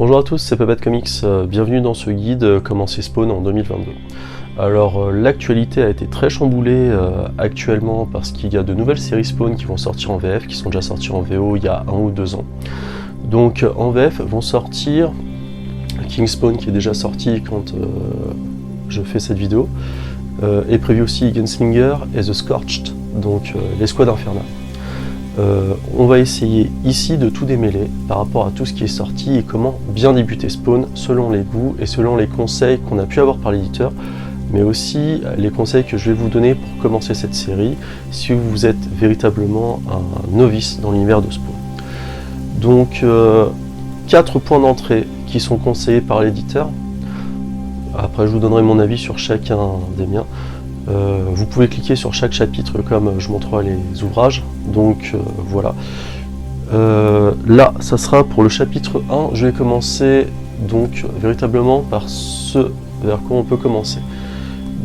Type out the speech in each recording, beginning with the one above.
Bonjour à tous, c'est Puppet Comics, bienvenue dans ce guide Commencer Spawn en 2022. Alors l'actualité a été très chamboulée actuellement parce qu'il y a de nouvelles séries Spawn qui vont sortir en VF, qui sont déjà sorties en VO il y a 1 ou 2 ans. Donc en VF vont sortir King Spawn qui est déjà sorti quand je fais cette vidéo, et prévu aussi Gunslinger et The Scorched, donc l'escouade infernale. On va essayer ici de tout démêler par rapport à tout ce qui est sorti et comment bien débuter Spawn selon les goûts et selon les conseils qu'on a pu avoir par l'éditeur, mais aussi les conseils que je vais vous donner pour commencer cette série si vous êtes véritablement un novice dans l'univers de Spawn. Donc 4 points d'entrée qui sont conseillés par l'éditeur. Après je vous donnerai mon avis sur chacun des miens. Vous pouvez cliquer sur chaque chapitre comme je montrerai les ouvrages, donc voilà. Là, ça sera pour le chapitre 1, je vais commencer donc véritablement par ce vers quoi on peut commencer.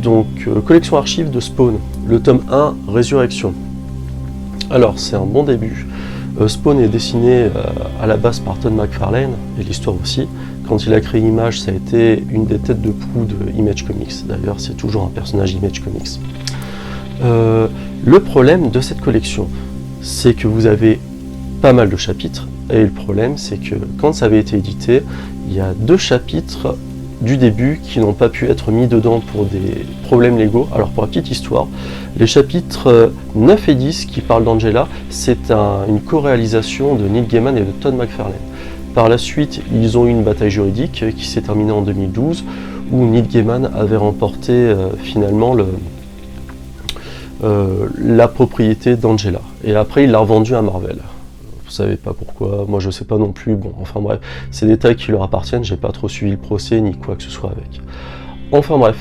Donc, collection archive de Spawn, le tome 1, Résurrection. Alors, c'est un bon début. Spawn est dessiné à la base par Todd McFarlane, et l'histoire aussi. Quand il a créé Image, ça a été une des têtes de proue de Image Comics. D'ailleurs, c'est toujours un personnage Image Comics. Le problème de cette collection, c'est que vous avez pas mal de chapitres. Et le problème, c'est que quand ça avait été édité, il y a 2 chapitres du début qui n'ont pas pu être mis dedans pour des problèmes légaux. Alors pour la petite histoire, les chapitres 9 et 10 qui parlent d'Angela, c'est une co-réalisation de Neil Gaiman et de Todd McFarlane. Par la suite, ils ont eu une bataille juridique qui s'est terminée en 2012, où Neil Gaiman avait remporté finalement la propriété d'Angela. Et après, il l'a revendue à Marvel. Vous savez pas pourquoi, moi je sais pas non plus, bon, enfin bref, c'est des détails qui leur appartiennent, j'ai pas trop suivi le procès ni quoi que ce soit avec. Enfin bref,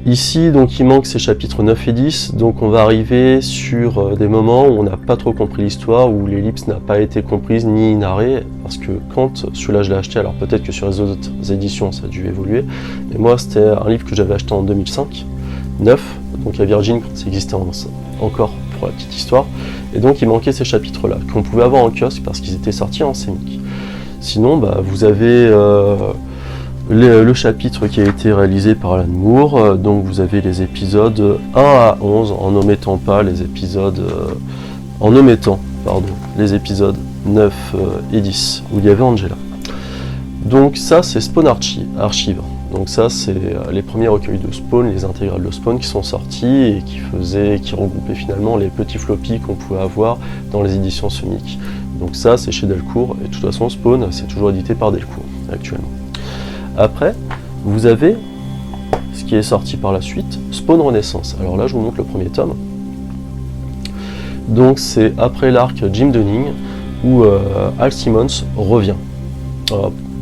ici donc il manque ces chapitres 9 et 10, donc on va arriver sur des moments où on n'a pas trop compris l'histoire, où l'ellipse n'a pas été comprise ni narrée, parce que quand celui-là je l'ai acheté, alors peut-être que sur les autres éditions ça a dû évoluer, mais moi c'était un livre que j'avais acheté en 2005, 9, donc à Virgin quand ça existait encore pour la petite histoire, et donc il manquait ces chapitres-là, qu'on pouvait avoir en kiosque parce qu'ils étaient sortis en scénique. Sinon, vous avez le chapitre qui a été réalisé par Alan Moore, donc vous avez les épisodes 1 à 11, en omettant pas les épisodes, les épisodes 9 et 10, où il y avait Angela. Donc ça c'est Spawn Archive. Donc ça c'est les premiers recueils de Spawn, les intégrales de Spawn qui sont sortis et qui regroupaient finalement les petits floppies qu'on pouvait avoir dans les éditions Sonic. Donc ça c'est chez Delcourt, et de toute façon Spawn c'est toujours édité par Delcourt actuellement. Après vous avez ce qui est sorti par la suite, Spawn Renaissance. Alors là je vous montre le premier tome. Donc c'est après l'arc Jim Dunning où Al Simmons revient.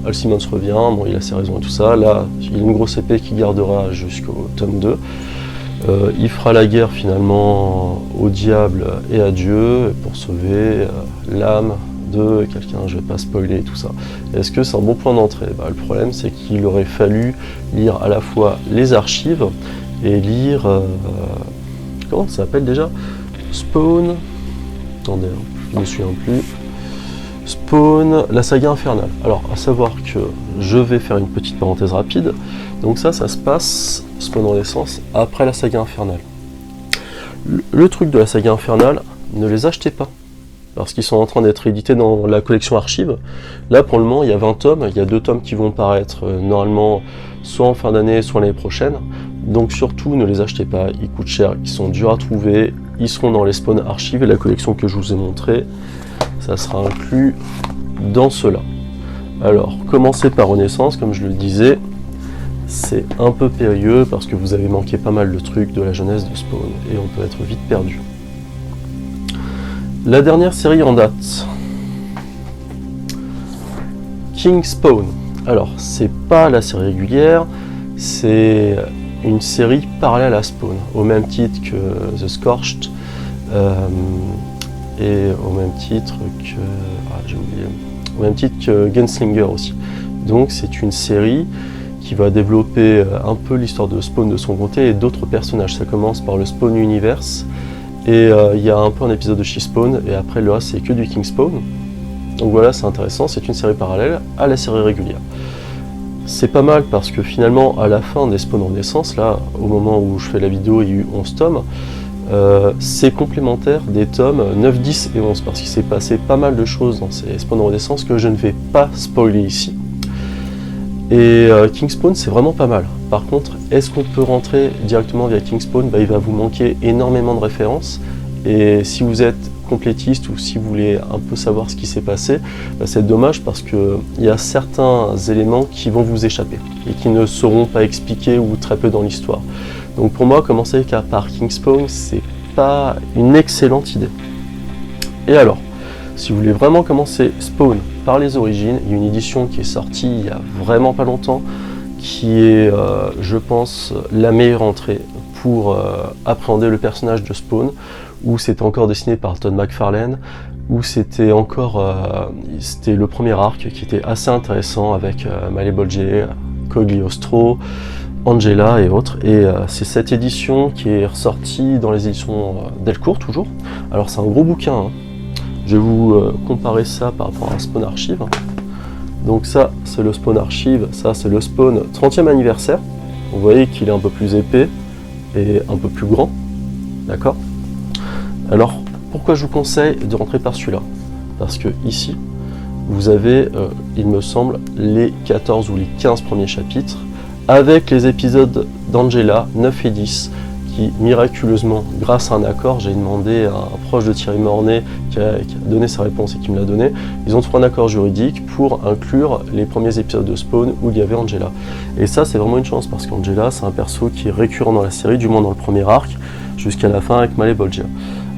Al Simmons revient, bon il a ses raisons et tout ça, là il a une grosse épée qui gardera jusqu'au tome 2. Il fera la guerre finalement au diable et à Dieu pour sauver l'âme de quelqu'un, je vais pas spoiler tout ça. Est-ce que c'est un bon point d'entrée? Le problème c'est qu'il aurait fallu lire à la fois les archives et lire... comment ça s'appelle déjà? Spawn... Attendez, je me souviens plus... Spawn, la saga infernale. Alors, à savoir que je vais faire une petite parenthèse rapide. Donc ça se passe, Spawn Renaissance, après la saga infernale. Le truc de la saga infernale, ne les achetez pas, parce qu'ils sont en train d'être édités dans la collection archive. Là, pour le moment, il y a 20 tomes, il y a 2 tomes qui vont paraître normalement soit en fin d'année, soit l'année prochaine. Donc surtout, ne les achetez pas, ils coûtent cher, ils sont durs à trouver, ils seront dans les Spawn archives et la collection que je vous ai montrée. Ça sera inclus dans cela. Alors, commencez par Renaissance, comme je le disais, c'est un peu périlleux parce que vous avez manqué pas mal de trucs de la jeunesse de Spawn et on peut être vite perdu. La dernière série en date, King Spawn. Alors, c'est pas la série régulière, c'est une série parallèle à Spawn, au même titre que The Scorched. Et au même titre que Gunslinger aussi. Donc c'est une série qui va développer un peu l'histoire de Spawn de son côté et d'autres personnages. Ça commence par le Spawn Universe et il y a un peu un épisode de She-Spawn et après le reste c'est que du King Spawn. Donc voilà, c'est intéressant, c'est une série parallèle à la série régulière. C'est pas mal parce que finalement, à la fin des Spawn Renaissance, là, au moment où je fais la vidéo, il y a eu 11 tomes, c'est complémentaire des tomes 9, 10 et 11, parce qu'il s'est passé pas mal de choses dans ces Spawn Renaissance que je ne vais pas spoiler ici. Et Kingspawn, c'est vraiment pas mal. Par contre, est-ce qu'on peut rentrer directement via Kingspawn? Il va vous manquer énormément de références, et si vous êtes complétiste ou si vous voulez un peu savoir ce qui s'est passé, c'est dommage parce qu'il y a certains éléments qui vont vous échapper et qui ne seront pas expliqués ou très peu dans l'histoire. Donc pour moi, commencer par Kingspawn, c'est pas une excellente idée. Et alors, si vous voulez vraiment commencer Spawn par les origines, il y a une édition qui est sortie il y a vraiment pas longtemps, qui est, je pense, la meilleure entrée pour appréhender le personnage de Spawn, où c'était encore dessiné par Todd McFarlane, où c'était encore c'était le premier arc qui était assez intéressant avec Malebolgier, Cogliostro, Angela et autres. Et c'est cette édition qui est ressortie dans les éditions Delcourt toujours. Alors c'est un gros bouquin, hein. Je vais vous comparer ça par rapport à Spawn Archive. Donc ça c'est le Spawn Archive, ça c'est le Spawn 30e anniversaire. Vous voyez qu'il est un peu plus épais et un peu plus grand, d'accord? Alors, pourquoi je vous conseille de rentrer par celui-là? Parce que ici, vous avez, il me semble, les 14 ou les 15 premiers chapitres, avec les épisodes d'Angela, 9 et 10, qui, miraculeusement, grâce à un accord, j'ai demandé à un proche de Thierry Mornay qui a donné sa réponse et qui me l'a donné, ils ont trouvé un accord juridique pour inclure les premiers épisodes de Spawn où il y avait Angela. Et ça, c'est vraiment une chance, parce qu'Angela, c'est un perso qui est récurrent dans la série, du moins dans le premier arc, jusqu'à la fin avec Malebolgia.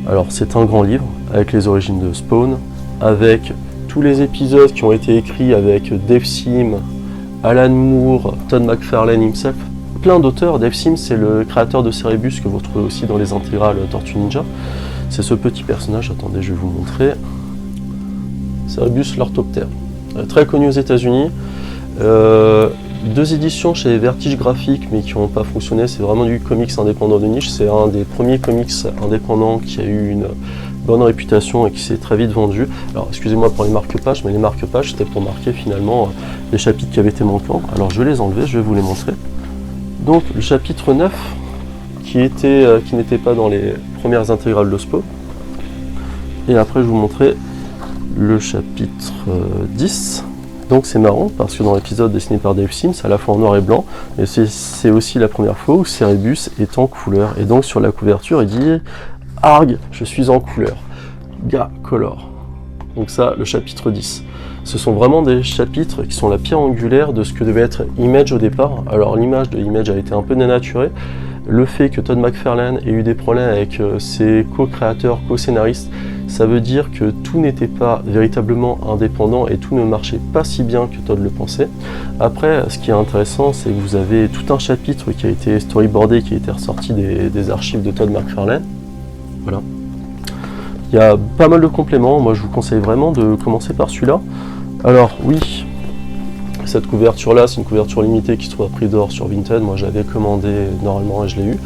Alors c'est un grand livre avec les origines de Spawn, avec tous les épisodes qui ont été écrits avec Dave Sim, Alan Moore, Todd McFarlane himself, plein d'auteurs. Dave Sim, c'est le créateur de Cerebus que vous retrouvez aussi dans les intégrales Tortue Ninja. C'est ce petit personnage, attendez je vais vous montrer, Cerebus l'orthoptère, très connu aux États-Unis. 2 éditions chez Vertige Graphique mais qui n'ont pas fonctionné, c'est vraiment du comics indépendant de niche, c'est un des premiers comics indépendants qui a eu une bonne réputation et qui s'est très vite vendu. Alors excusez-moi pour les marque-pages, mais les marque-pages c'était pour marquer finalement les chapitres qui avaient été manquants. Alors je vais les enlever, je vais vous les montrer. Donc le chapitre 9 qui n'était pas dans les premières intégrales de Spawn, et après je vais vous montrer le chapitre 10. Donc c'est marrant parce que dans l'épisode dessiné par Dave Sim, c'est à la fois en noir et blanc, et c'est aussi la première fois où Cerebus est en couleur. Et donc sur la couverture, il dit « Arg, je suis en couleur, Ga Color ». Donc ça, le chapitre 10. Ce sont vraiment des chapitres qui sont la pierre angulaire de ce que devait être Image au départ. Alors l'image de Image a été un peu dénaturée. Le fait que Todd McFarlane ait eu des problèmes avec ses co-créateurs, co-scénaristes, ça veut dire que tout n'était pas véritablement indépendant et tout ne marchait pas si bien que Todd le pensait. Après, ce qui est intéressant, c'est que vous avez tout un chapitre qui a été storyboardé, qui a été ressorti des archives de Todd McFarlane. Voilà. Il y a pas mal de compléments, moi je vous conseille vraiment de commencer par celui-là. Alors oui, cette couverture-là, c'est une couverture limitée qui se trouve à prix d'or sur Vinted. Moi, j'avais commandé normalement et je l'ai eu.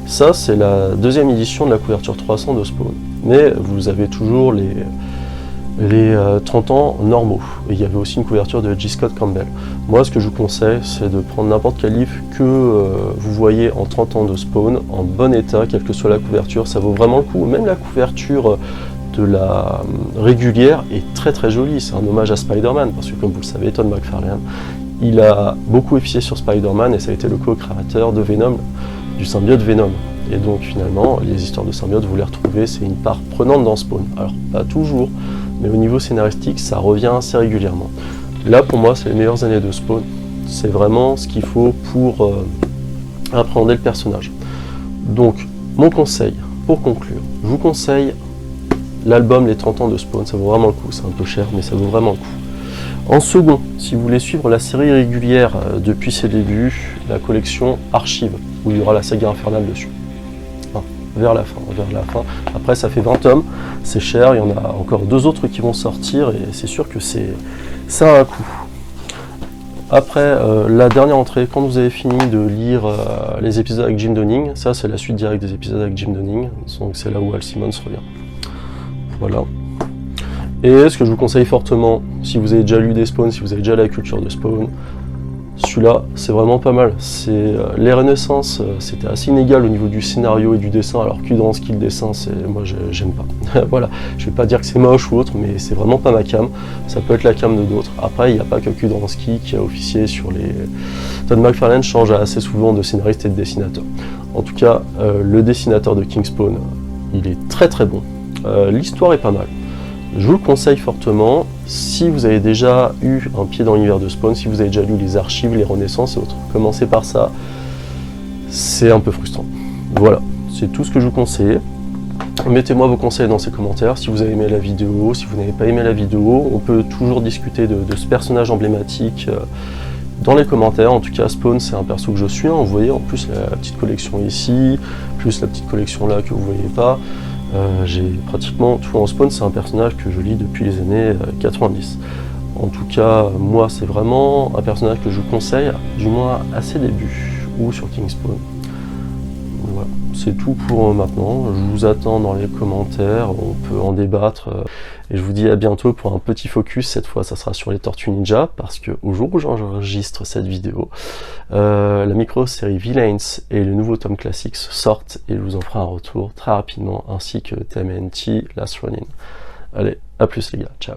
Ça, c'est la 2e édition de la couverture 300 de Spawn. Mais vous avez toujours les 30 ans normaux. Et il y avait aussi une couverture de J. Scott Campbell. Moi, ce que je vous conseille, c'est de prendre n'importe quel livre que vous voyez en 30 ans de Spawn, en bon état, quelle que soit la couverture. Ça vaut vraiment le coup. Même la couverture de la régulière est très très jolie, c'est un hommage à Spider-Man, parce que comme vous le savez, Todd McFarlane, il a beaucoup efficace sur Spider-Man et ça a été le co-créateur de Venom, du symbiote Venom. Et donc finalement, les histoires de symbiote, vous les retrouvez, c'est une part prenante dans Spawn. Alors pas toujours, mais au niveau scénaristique, ça revient assez régulièrement. Là pour moi, c'est les meilleures années de Spawn, c'est vraiment ce qu'il faut pour appréhender le personnage. Donc mon conseil, pour conclure, je vous conseille l'album Les 30 ans de Spawn, ça vaut vraiment le coup, c'est un peu cher, mais ça vaut vraiment le coup. En second, si vous voulez suivre la série régulière depuis ses débuts, la collection Archive, où il y aura la saga infernale dessus. Enfin, vers la fin. Après, ça fait 20 tomes, c'est cher, il y en a encore 2 autres qui vont sortir, et c'est sûr que ça a un coût. Après, la dernière entrée, quand vous avez fini de lire les épisodes avec Jim Donning, ça c'est la suite directe des épisodes avec Jim Donning, donc c'est là où Al Simmons revient. Voilà. Et ce que je vous conseille fortement, si vous avez déjà lu des spawns, si vous avez déjà la culture de spawn, celui-là, c'est vraiment pas mal. Les Renaissance, c'était assez inégal au niveau du scénario et du dessin, alors qu'Udransky, le dessin, moi j'aime pas. Voilà, je vais pas dire que c'est moche ou autre, mais c'est vraiment pas ma cam. Ça peut être la cam de d'autres. Après, il n'y a pas que Udransky qui a officié sur les... Todd McFarlane change assez souvent de scénariste et de dessinateur. En tout cas, le dessinateur de Kingspawn, il est très très bon. L'histoire est pas mal. Je vous le conseille fortement, si vous avez déjà eu un pied dans l'univers de Spawn, si vous avez déjà lu les archives, les Renaissances et autres. Commencez par ça, c'est un peu frustrant. Voilà, c'est tout ce que je vous conseille. Mettez-moi vos conseils dans ces commentaires, si vous avez aimé la vidéo, si vous n'avez pas aimé la vidéo, on peut toujours discuter de ce personnage emblématique dans les commentaires. En tout cas, Spawn, c'est un perso que je suis, hein. Vous voyez en plus la petite collection ici, plus la petite collection là que vous voyez pas. J'ai pratiquement tout en Spawn, c'est un personnage que je lis depuis les années 90. En tout cas, moi, c'est vraiment un personnage que je vous conseille, du moins à ses débuts, ou sur Kingspawn. Voilà, c'est tout pour maintenant. Je vous attends dans les commentaires, on peut en débattre. Et je vous dis à bientôt pour un petit focus. Cette fois, ça sera sur les Tortues Ninja, parce que au jour où j'enregistre cette vidéo, la micro-série Villains et le nouveau tome classique sortent, et je vous en ferai un retour très rapidement, ainsi que TMNT Last Ronin. Allez, à plus les gars, ciao.